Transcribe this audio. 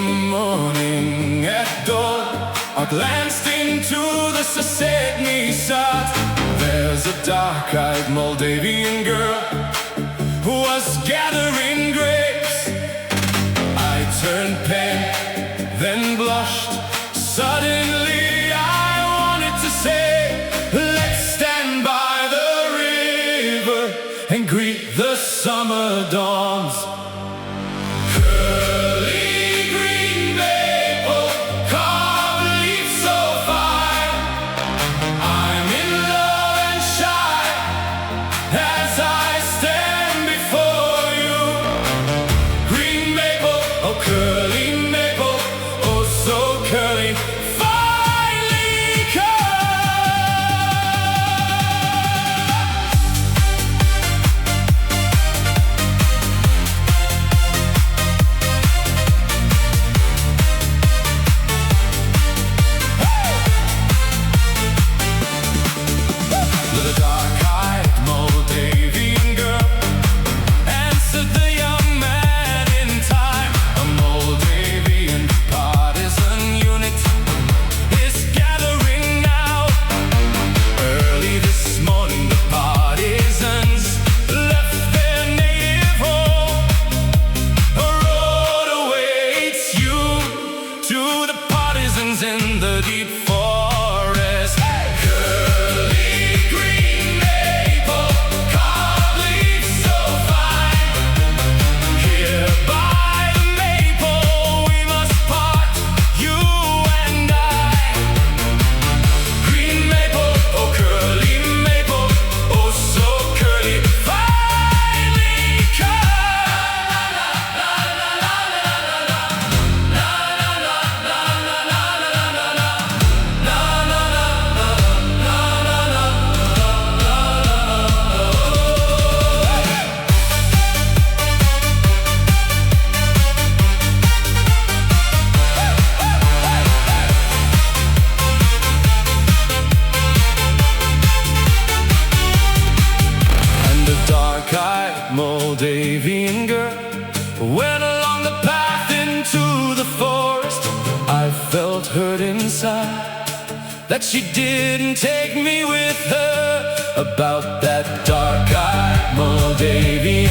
morning at dawn, I glanced into the соседний сад. There's a dark-eyed Moldavian girl who was gathering grapes. I turned pale, then blushed. Suddenly I wanted to say, let's stand by the river and greet the summer dawns. Moldavian girl went along the path into the forest. I felt hurt inside that she didn't take me with her. About that dark-eyed Moldavian